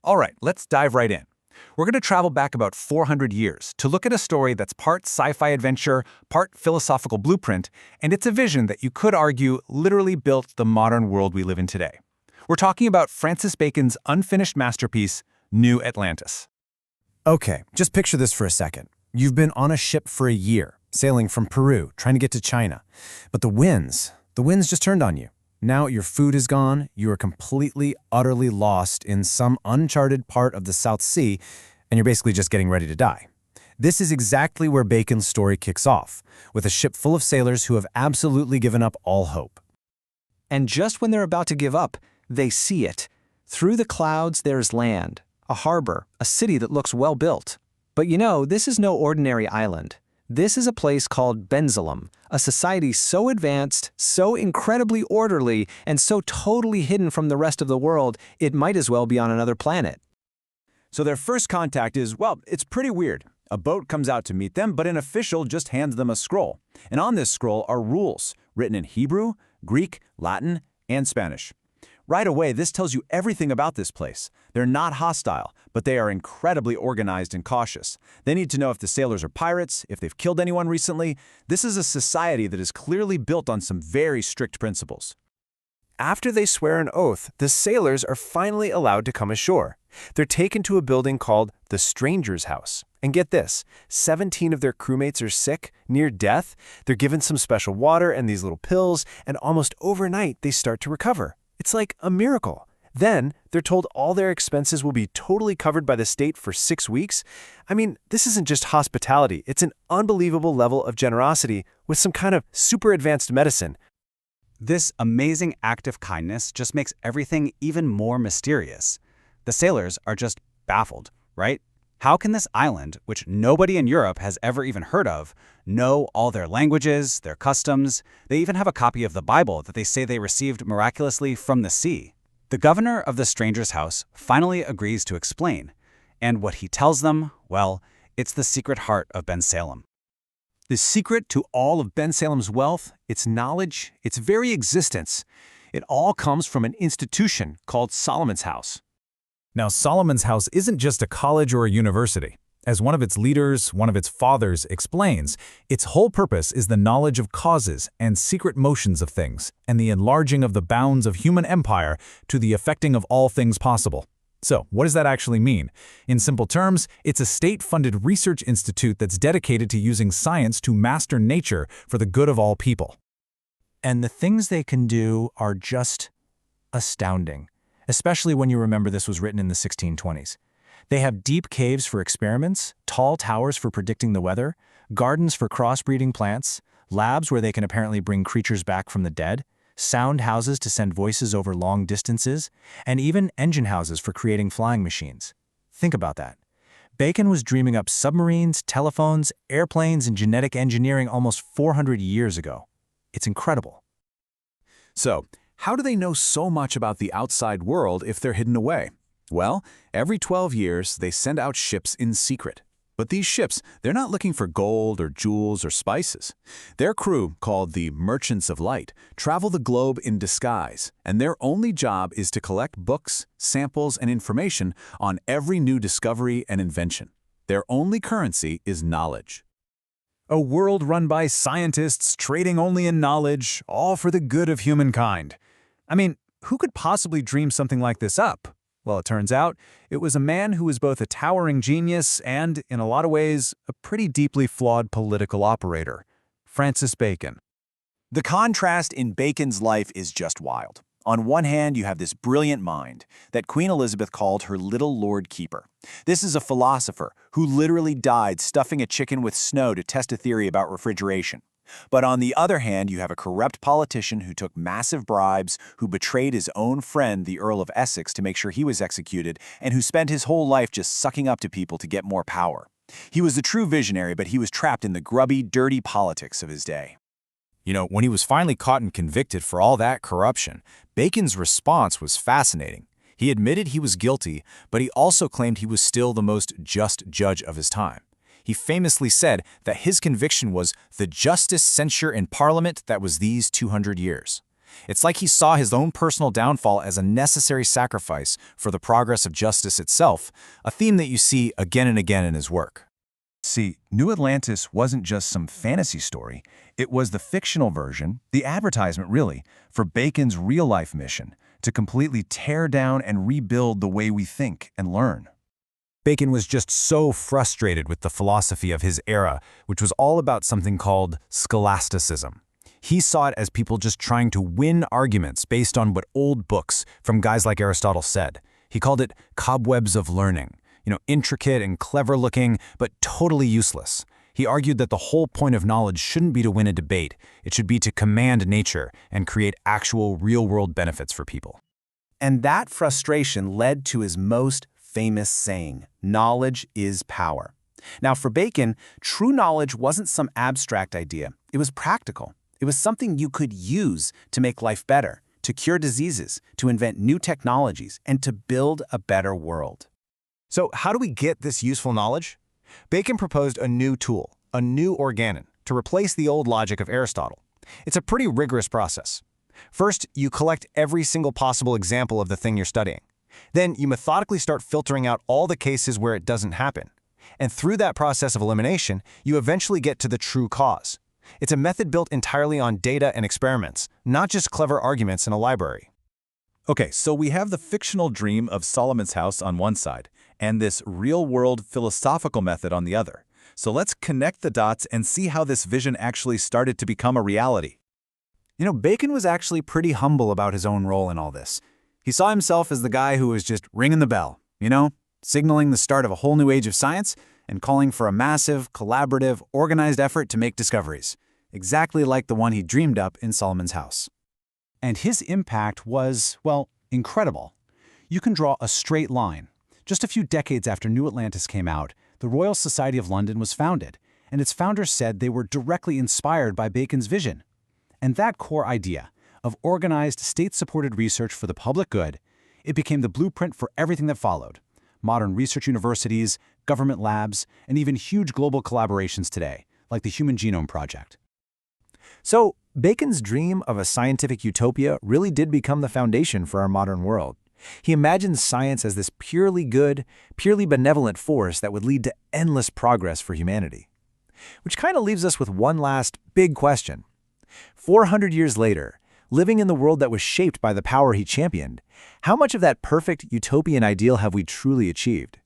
All right, let's dive right in. We're going to travel back about 400 years to look at a story that's part sci-fi adventure, part philosophical blueprint, and it's a vision that you could argue literally built the modern world we live in today. We're talking about Francis Bacon's unfinished masterpiece, New Atlantis. Okay, just picture this for a second. You've been on a ship for a year, sailing from Peru, trying to get to China. But the winds just turned on you. Now your food is gone, you are completely, utterly lost in some uncharted part of the South Sea, and you're basically just getting ready to die. This is exactly where Bacon's story kicks off, with a ship full of sailors who have absolutely given up all hope. And just when they're about to give up, they see it. Through the clouds there's land, a harbor, a city that looks well built. But this is no ordinary island. This is a place called Bensalem, a society so advanced, so incredibly orderly, and so totally hidden from the rest of the world, it might as well be on another planet. So their first contact is, well, it's pretty weird. A boat comes out to meet them, but an official just hands them a scroll. And on this scroll are rules, written in Hebrew, Greek, Latin, and Spanish. Right away, this tells you everything about this place. They're not hostile, but they are incredibly organized and cautious. They need to know if the sailors are pirates, if they've killed anyone recently. This is a society that is clearly built on some very strict principles. After they swear an oath, the sailors are finally allowed to come ashore. They're taken to a building called the Stranger's House. And get this, 17 of their crewmates are sick, near death. They're given some special water and these little pills, and almost overnight they start to recover. It's like a miracle. Then, they're told all their expenses will be totally covered by the state for 6 weeks. I mean, this isn't just hospitality. It's an unbelievable level of generosity with some kind of super advanced medicine. This amazing act of kindness just makes everything even more mysterious. The sailors are just baffled, right? How can this island, which nobody in Europe has ever even heard of, know all their languages, their customs? They even have a copy of the Bible that they say they received miraculously from the sea. The governor of the stranger's house finally agrees to explain. And what he tells them, well, it's the secret heart of Bensalem. The secret to all of Bensalem's wealth, its knowledge, its very existence, it all comes from an institution called Solomon's House. Now, Solomon's House isn't just a college or a university. As one of its leaders, one of its fathers, explains, its whole purpose is the knowledge of causes and secret motions of things, and the enlarging of the bounds of human empire to the effecting of all things possible. So, what does that actually mean? In simple terms, it's a state-funded research institute that's dedicated to using science to master nature for the good of all people. And the things they can do are just astounding, especially when you remember this was written in the 1620s. They have deep caves for experiments, tall towers for predicting the weather, gardens for crossbreeding plants, labs where they can apparently bring creatures back from the dead, sound houses to send voices over long distances, and even engine houses for creating flying machines. Think about that. Bacon was dreaming up submarines, telephones, airplanes, and genetic engineering almost 400 years ago. It's incredible. So, how do they know so much about the outside world if they're hidden away? Well, every 12 years, they send out ships in secret. But these ships, they're not looking for gold or jewels or spices. Their crew, called the Merchants of Light, travel the globe in disguise, and their only job is to collect books, samples, and information on every new discovery and invention. Their only currency is knowledge. A world run by scientists trading only in knowledge, all for the good of humankind. I mean, who could possibly dream something like this up? Well, it turns out it was a man who was both a towering genius and, in a lot of ways, a pretty deeply flawed political operator, Francis Bacon. The contrast in Bacon's life is just wild. On one hand, you have this brilliant mind that Queen Elizabeth called her little Lord Keeper. This is a philosopher who literally died stuffing a chicken with snow to test a theory about refrigeration. But on the other hand, you have a corrupt politician who took massive bribes, who betrayed his own friend, the Earl of Essex, to make sure he was executed, and who spent his whole life just sucking up to people to get more power. He was a true visionary, but he was trapped in the grubby, dirty politics of his day. When he was finally caught and convicted for all that corruption, Bacon's response was fascinating. He admitted he was guilty, but he also claimed he was still the most just judge of his time. He famously said that his conviction was the justest censure in Parliament that was these 200 years. It's like he saw his own personal downfall as a necessary sacrifice for the progress of justice itself, a theme that you see again and again in his work. See, New Atlantis wasn't just some fantasy story. It was the fictional version, the advertisement really, for Bacon's real-life mission to completely tear down and rebuild the way we think and learn. Bacon was just so frustrated with the philosophy of his era, which was all about something called scholasticism. He saw it as people just trying to win arguments based on what old books from guys like Aristotle said. He called it cobwebs of learning. Intricate and clever-looking, but totally useless. He argued that the whole point of knowledge shouldn't be to win a debate. It should be to command nature and create actual real-world benefits for people. And that frustration led to his most famous saying, "Knowledge is power." Now, for Bacon, true knowledge wasn't some abstract idea. It was practical. It was something you could use to make life better, to cure diseases, to invent new technologies, and to build a better world. So how do we get this useful knowledge? Bacon proposed a new tool, a new organon, to replace the old logic of Aristotle. It's a pretty rigorous process. First, you collect every single possible example of the thing you're studying. Then you methodically start filtering out all the cases where it doesn't happen. And through that process of elimination, you eventually get to the true cause. It's a method built entirely on data and experiments, not just clever arguments in a library. Okay, so we have the fictional dream of Solomon's house on one side, and this real-world philosophical method on the other. So let's connect the dots and see how this vision actually started to become a reality. Bacon was actually pretty humble about his own role in all this. He saw himself as the guy who was just ringing the bell, signaling the start of a whole new age of science and calling for a massive, collaborative, organized effort to make discoveries, exactly like the one he dreamed up in Solomon's house. And his impact was, well, incredible. You can draw a straight line. Just a few decades after New Atlantis came out, the Royal Society of London was founded, and its founders said they were directly inspired by Bacon's vision. And that core idea of organized, state-supported research for the public good, it became the blueprint for everything that followed: modern research universities, government labs, and even huge global collaborations today, like the Human Genome Project. So, Bacon's dream of a scientific utopia really did become the foundation for our modern world. He imagined science as this purely good, purely benevolent force that would lead to endless progress for humanity. Which kind of leaves us with one last big question. 400 years later, living in the world that was shaped by the power he championed, how much of that perfect utopian ideal have we truly achieved?